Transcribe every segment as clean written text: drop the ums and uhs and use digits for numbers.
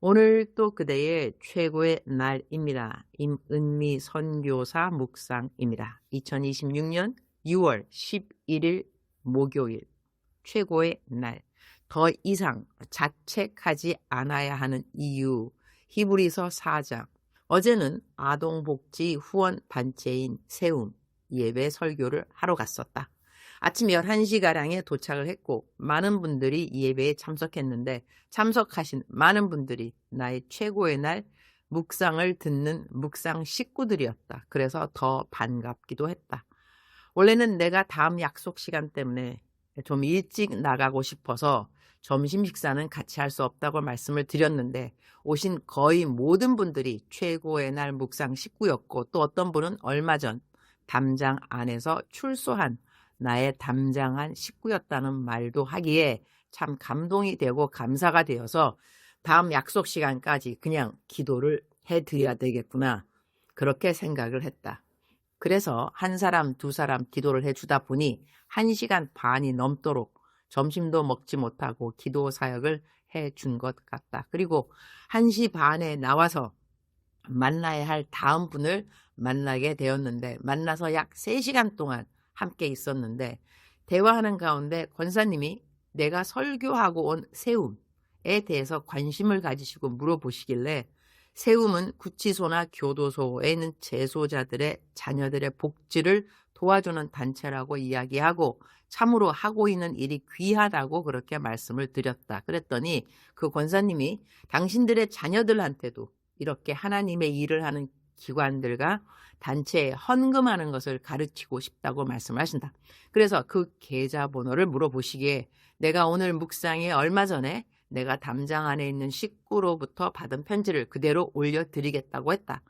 오늘 또 그대의 최고의 날입니다. 임은미 선교사 묵상입니다. 2026년 6월 11일 목요일 최고의 날. 더 이상 자책하지 않아야 하는 이유. 히브리서 4장. 어제는 아동복지 후원 단체인 세움 예배 설교를 하러 갔었다. 아침 11시가량에 도착을 했고 많은 분들이 이 예배에 참석했는데 참석하신 많은 분들이 나의 최고의 날 묵상을 듣는 묵상 식구들이었다. 그래서 더 반갑기도 했다. 원래는 내가 다음 약속 시간 때문에 좀 일찍 나가고 싶어서 점심 식사는 같이 할 수 없다고 말씀을 드렸는데 오신 거의 모든 분들이 최고의 날 묵상 식구였고 또 어떤 분은 얼마 전 담장 안에서 출소한 나의 담장한 식구였다는 말도 하기에 참 감동이 되고 감사가 되어서 다음 약속 시간까지 그냥 기도를 해드려야 되겠구나 그렇게 생각을 했다. 그래서 한 사람 두 사람 기도를 해주다 보니 1시간 반이 넘도록 점심도 먹지 못하고 기도 사역을 해준 것 같다. 그리고 1시 반에 나와서 만나야 할 다음 분을 만나게 되었는데 만나서 약 3시간 동안 함께 있었는데 대화하는 가운데 권사님이 내가 설교하고 온 세움에 대해서 관심을 가지시고 물어보시길래 세움은 구치소나 교도소에 있는 재소자들의 자녀들의 복지를 도와주는 단체라고 이야기하고 참으로 하고 있는 일이 귀하다고 그렇게 말씀을 드렸다. 그랬더니 그 권사님이 당신들의 자녀들한테도 이렇게 하나님의 일을 하는 기관들과 단체에 헌금하는 것을 가르치고 싶다고 말씀하신다. 그래서 그 계좌번호를 물어보시기에 내가 오늘 묵상에 얼마 전에 내가 담장 안에 있는 식구로부터 받은 편지를 그대로 올려드리겠다고 했다.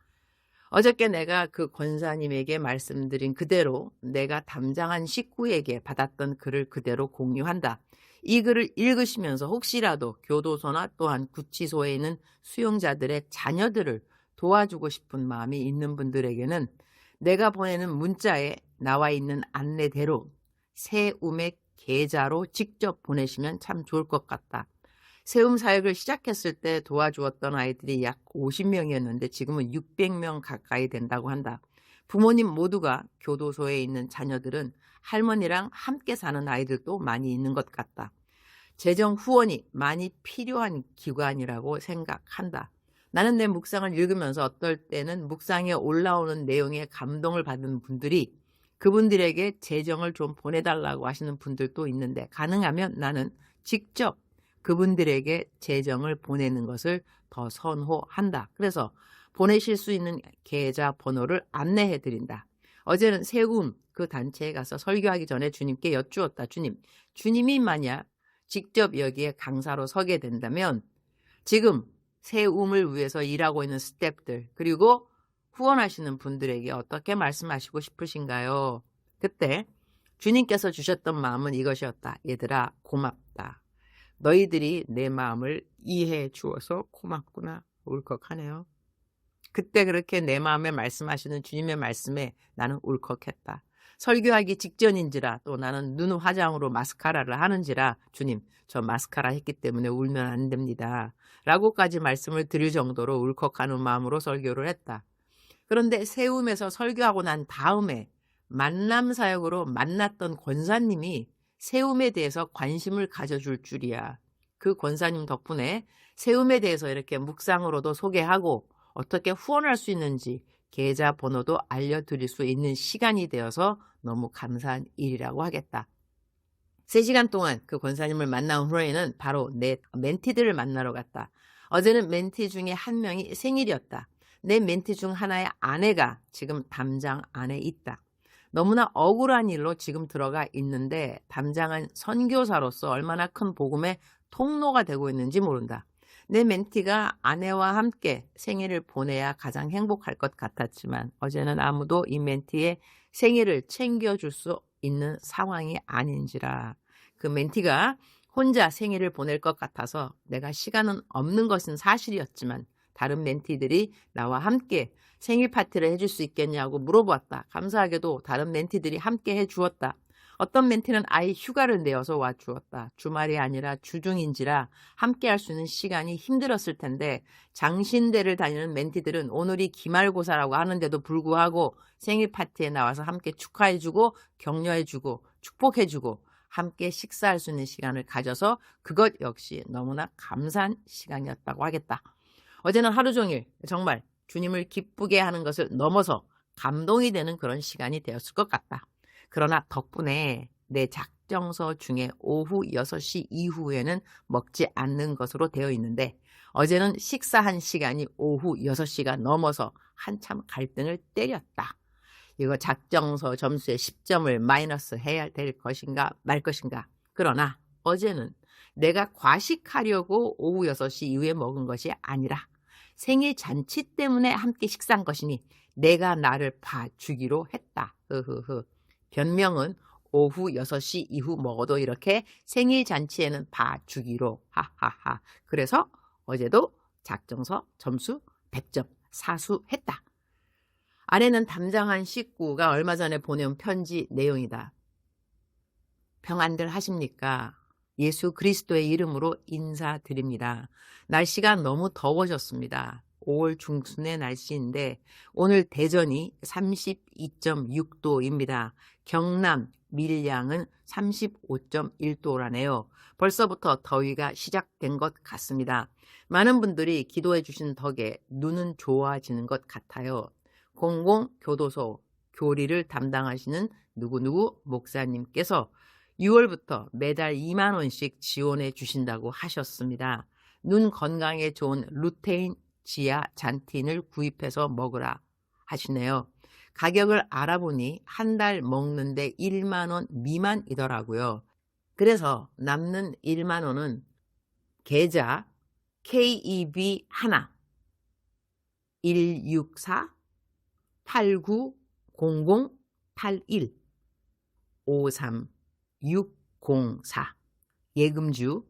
어저께 내가 그 권사님에게 말씀드린 그대로 내가 담장한 식구에게 받았던 글을 그대로 공유한다. 이 글을 읽으시면서 혹시라도 교도소나 또한 구치소에 있는 수용자들의 자녀들을 도와주고 싶은 마음이 있는 분들에게는 내가 보내는 문자에 나와 있는 안내대로 세움의 계좌로 직접 보내시면 참 좋을 것 같다. 세움 사역을 시작했을 때 도와주었던 아이들이 약 50명이었는데 지금은 600명 가까이 된다고 한다. 부모님 모두가 교도소에 있는 자녀들은 할머니랑 함께 사는 아이들도 많이 있는 것 같다. 재정 후원이 많이 필요한 기관이라고 생각한다. 나는 내 묵상을 읽으면서 어떨 때는 묵상에 올라오는 내용에 감동을 받은 분들이 그분들에게 재정을 좀 보내달라고 하시는 분들도 있는데 가능하면 나는 직접 그분들에게 재정을 보내는 것을 더 선호한다. 그래서 보내실 수 있는 계좌 번호를 안내해 드린다. 어제는 세움 그 단체에 가서 설교하기 전에 주님께 여쭈었다. 주님이 만약 직접 여기에 강사로 서게 된다면 지금 세움을 위해서 일하고 있는 스태프들 그리고 후원하시는 분들에게 어떻게 말씀하시고 싶으신가요? 그때 주님께서 주셨던 마음은 이것이었다. 얘들아 고맙다. 너희들이 내 마음을 이해해 주어서 고맙구나. 울컥하네요. 그때 그렇게 내 마음에 말씀하시는 주님의 말씀에 나는 울컥했다. 설교하기 직전인지라 또 나는 눈 화장으로 마스카라를 하는지라 주님 저 마스카라 했기 때문에 울면 안 됩니다. 라고까지 말씀을 드릴 정도로 울컥하는 마음으로 설교를 했다. 그런데 세움에서 설교하고 난 다음에 만남 사역으로 만났던 권사님이 세움에 대해서 관심을 가져줄 줄이야. 그 권사님 덕분에 세움에 대해서 이렇게 묵상으로도 소개하고 어떻게 후원할 수 있는지 계좌 번호도 알려드릴 수 있는 시간이 되어서 너무 감사한 일이라고 하겠다. 3시간 동안 그 권사님을 만난 후에는 바로 내 멘티들을 만나러 갔다. 어제는 멘티 중에 한 명이 생일이었다. 내 멘티 중 하나의 아내가 지금 담장 안에 있다. 너무나 억울한 일로 지금 들어가 있는데 담장한 선교사로서 얼마나 큰 복음의 통로가 되고 있는지 모른다. 내 멘티가 아내와 함께 생일을 보내야 가장 행복할 것 같았지만 어제는 아무도 이 멘티의 생일을 챙겨줄 수 있는 상황이 아닌지라. 그 멘티가 혼자 생일을 보낼 것 같아서 내가 시간은 없는 것은 사실이었지만 다른 멘티들이 나와 함께 생일 파티를 해줄 수 있겠냐고 물어보았다. 감사하게도 다른 멘티들이 함께 해주었다. 어떤 멘티는 아예 휴가를 내어서 와 주었다. 주말이 아니라 주중인지라 함께 할 수 있는 시간이 힘들었을 텐데 장신대를 다니는 멘티들은 오늘이 기말고사라고 하는데도 불구하고 생일 파티에 나와서 함께 축하해주고 격려해주고 축복해주고 함께 식사할 수 있는 시간을 가져서 그것 역시 너무나 감사한 시간이었다고 하겠다. 어제는 하루 종일 정말 주님을 기쁘게 하는 것을 넘어서 감동이 되는 그런 시간이 되었을 것 같다. 그러나 덕분에 내 작정서 중에 오후 6시 이후에는 먹지 않는 것으로 되어 있는데 어제는 식사한 시간이 오후 6시가 넘어서 한참 갈등을 때렸다. 이거 작정서 점수에 10점을 마이너스 해야 될 것인가 말 것인가. 그러나 어제는 내가 과식하려고 오후 6시 이후에 먹은 것이 아니라 생일 잔치 때문에 함께 식사한 것이니 내가 나를 봐주기로 했다. 변명은 오후 6시 이후 먹어도 이렇게 생일 잔치에는 봐주기로. 하하하. 그래서 어제도 작정서 점수 100점 사수했다. 아래는 담장한 식구가 얼마 전에 보내온 편지 내용이다. 평안들 하십니까? 예수 그리스도의 이름으로 인사드립니다. 날씨가 너무 더워졌습니다. 5월 중순의 날씨인데 오늘 대전이 32.6도입니다. 경남 밀양은 35.1도라네요. 벌써부터 더위가 시작된 것 같습니다. 많은 분들이 기도해 주신 덕에 눈은 좋아지는 것 같아요. 공공교도소 교리를 담당하시는 누구누구 목사님께서 6월부터 매달 2만 원씩 지원해 주신다고 하셨습니다. 눈 건강에 좋은 루테인 지아 잔틴을 구입해서 먹으라 하시네요. 가격을 알아보니 한 달 먹는데 1만 원 미만이더라고요. 그래서 남는 1만 원은 계좌 KEB 1 164-890081 53604 예금주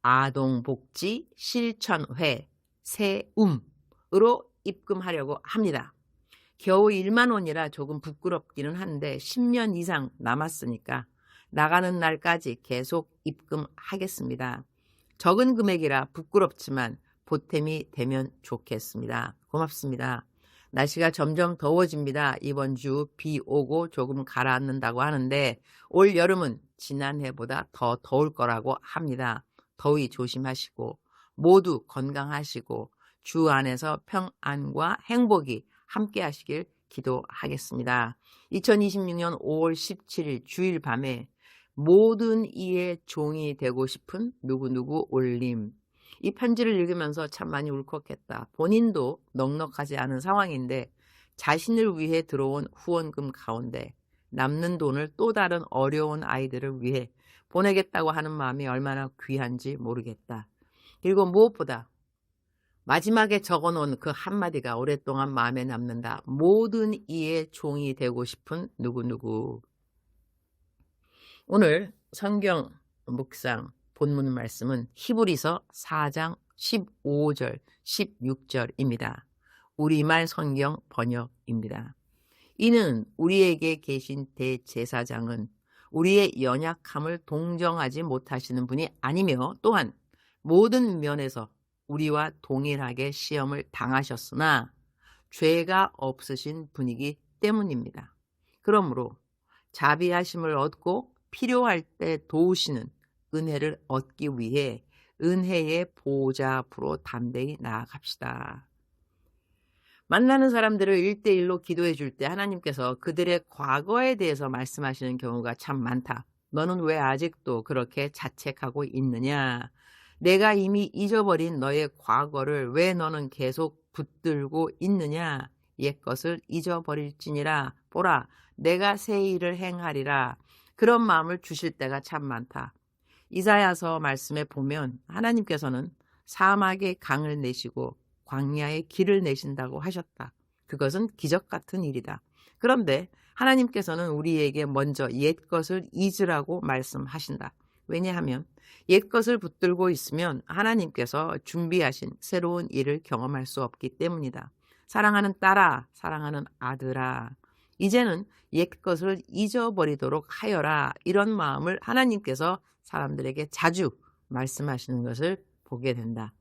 아동복지 실천회 세움으로 입금하려고 합니다. 겨우 1만 원이라 조금 부끄럽기는 한데 10년 이상 남았으니까 나가는 날까지 계속 입금하겠습니다. 적은 금액이라 부끄럽지만 보탬이 되면 좋겠습니다. 고맙습니다. 날씨가 점점 더워집니다. 이번 주 비 오고 조금 가라앉는다고 하는데 올 여름은 지난해보다 더 더울 거라고 합니다. 더위 조심하시고 모두 건강하시고 주 안에서 평안과 행복이 함께 하시길 기도하겠습니다. 2026년 5월 17일 주일 밤에 모든 이의 종이 되고 싶은 누구누구 올림. 이 편지를 읽으면서 참 많이 울컥했다. 본인도 넉넉하지 않은 상황인데 자신을 위해 들어온 후원금 가운데 남는 돈을 또 다른 어려운 아이들을 위해 보내겠다고 하는 마음이 얼마나 귀한지 모르겠다. 그리고 무엇보다 마지막에 적어놓은 그 한마디가 오랫동안 마음에 남는다. 모든 이의 종이 되고 싶은 누구누구. 오늘 성경 묵상 본문 말씀은 히브리서 4장 15절 16절입니다. 우리말 성경 번역입니다. 이는 우리에게 계신 대제사장은 우리의 연약함을 동정하지 못하시는 분이 아니며 또한 모든 면에서 우리와 동일하게 시험을 당하셨으나 죄가 없으신 분이기 때문입니다. 그러므로 자비하심을 얻고 필요할 때 도우시는 은혜를 얻기 위해 은혜의 보좌 앞으로 담대히 나아갑시다. 만나는 사람들을 1대1로 기도해 줄 때 하나님께서 그들의 과거에 대해서 말씀하시는 경우가 참 많다. 너는 왜 아직도 그렇게 자책하고 있느냐? 내가 이미 잊어버린 너의 과거를 왜 너는 계속 붙들고 있느냐? 옛것을 잊어버릴지니라. 보라, 내가 새 일을 행하리라. 그런 마음을 주실 때가 참 많다. 이사야서 말씀에 보면 하나님께서는 사막의 강을 내시고 광야의 길을 내신다고 하셨다. 그것은 기적 같은 일이다. 그런데 하나님께서는 우리에게 먼저 옛것을 잊으라고 말씀하신다. 왜냐하면 옛것을 붙들고 있으면 하나님께서 준비하신 새로운 일을 경험할 수 없기 때문이다. 사랑하는 딸아, 사랑하는 아들아, 이제는 옛것을 잊어버리도록 하여라. 이런 마음을 하나님께서 사람들에게 자주 말씀하시는 것을 보게 된다.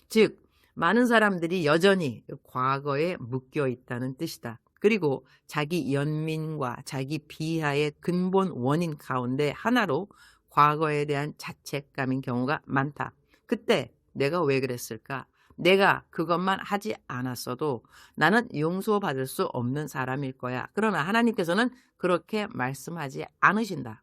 즉 많은 사람들이 여전히 과거에 묶여 있다는 뜻이다. 그리고 자기 연민과 자기 비하의 근본 원인 가운데 하나로 과거에 대한 자책감인 경우가 많다. 그때 내가 왜 그랬을까? 내가 그것만 하지 않았어도 나는 용서받을 수 없는 사람일 거야. 그러나 하나님께서는 그렇게 말씀하지 않으신다.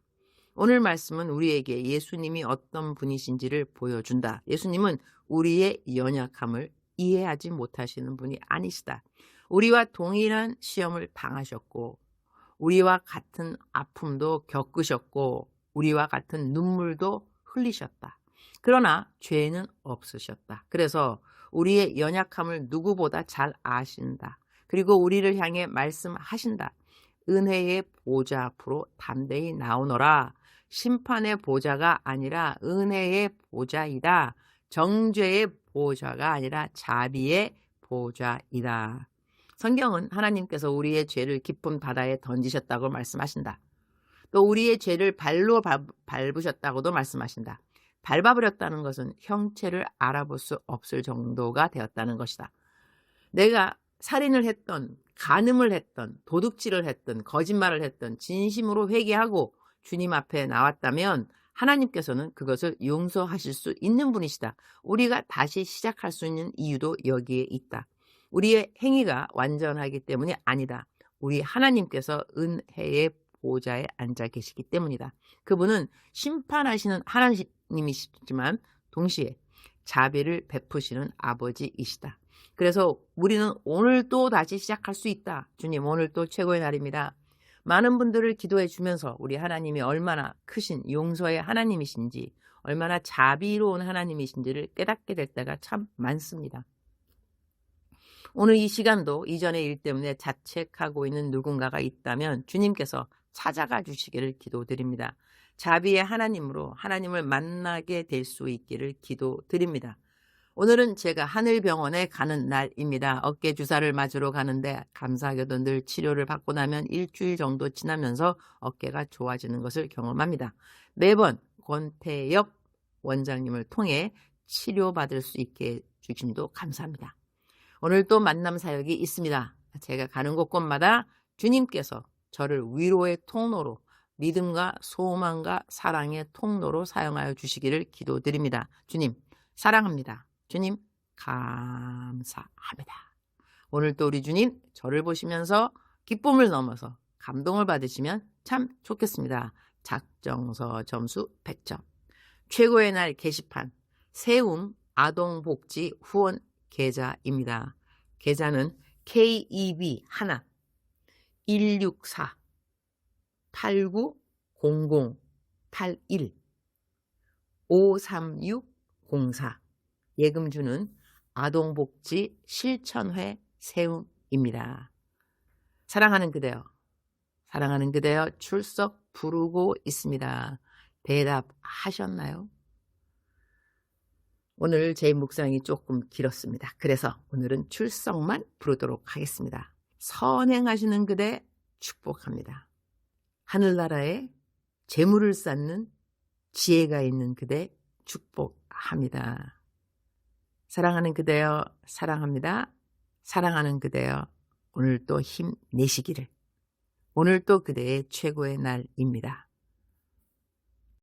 오늘 말씀은 우리에게 예수님이 어떤 분이신지를 보여준다. 예수님은 우리의 연약함을 이해하지 못하시는 분이 아니시다. 우리와 동일한 시험을 당하셨고 우리와 같은 아픔도 겪으셨고 우리와 같은 눈물도 흘리셨다. 그러나 죄는 없으셨다. 그래서 우리의 연약함을 누구보다 잘 아신다. 그리고 우리를 향해 말씀하신다. 은혜의 보좌 앞으로 담대히 나오너라. 심판의 보좌가 아니라 은혜의 보좌이다. 정죄의 보좌가 아니라 자비의 보좌이다. 성경은 하나님께서 우리의 죄를 깊은 바다에 던지셨다고 말씀하신다. 또 우리의 죄를 발로 밟으셨다고도 말씀하신다. 밟아버렸다는 것은 형체를 알아볼 수 없을 정도가 되었다는 것이다. 내가 살인을 했던, 간음을 했던, 도둑질을 했던, 거짓말을 했던, 진심으로 회개하고 주님 앞에 나왔다면 하나님께서는 그것을 용서하실 수 있는 분이시다. 우리가 다시 시작할 수 있는 이유도 여기에 있다. 우리의 행위가 완전하기 때문이 아니다. 우리 하나님께서 은혜의 보좌에 앉아 계시기 때문이다. 그분은 심판하시는 하나님이시지만 동시에 자비를 베푸시는 아버지이시다. 그래서 우리는 오늘 또 다시 시작할 수 있다. 주님, 오늘 또 최고의 날입니다. 많은 분들을 기도해 주면서 우리 하나님이 얼마나 크신 용서의 하나님이신지, 얼마나 자비로운 하나님이신지를 깨닫게 될 때가 참 많습니다. 오늘 이 시간도 이전의 일 때문에 자책하고 있는 누군가가 있다면 주님께서 찾아가 주시기를 기도드립니다. 자비의 하나님으로 하나님을 만나게 될 수 있기를 기도드립니다. 오늘은 제가 하늘병원에 가는 날입니다. 어깨 주사를 맞으러 가는데 감사하게도 늘 치료를 받고 나면 일주일 정도 지나면서 어깨가 좋아지는 것을 경험합니다. 매번 권태혁 원장님을 통해 치료받을 수 있게 해주심도 감사합니다. 오늘 또 만남 사역이 있습니다. 제가 가는 곳곳마다 주님께서 저를 위로의 통로로, 믿음과 소망과 사랑의 통로로 사용하여 주시기를 기도드립니다. 주님 사랑합니다. 주님 감사합니다. 오늘 또 우리 주님 저를 보시면서 기쁨을 넘어서 감동을 받으시면 참 좋겠습니다. 작정서 점수 100점. 최고의 날 게시판 세움 아동복지 후원 계좌입니다. 계좌는 KEB 1 164-8900-81 53604 예금주는 아동복지 실천회 세움입니다. 사랑하는 그대여, 사랑하는 그대여 출석 부르고 있습니다. 대답하셨나요? 오늘 제 묵상이 조금 길었습니다. 그래서 오늘은 출석만 부르도록 하겠습니다. 선행하시는 그대 축복합니다. 하늘나라에 재물을 쌓는 지혜가 있는 그대 축복합니다. 사랑하는 그대여 사랑합니다. 사랑하는 그대여 오늘 또 힘내시기를. 오늘 또 그대의 최고의 날입니다.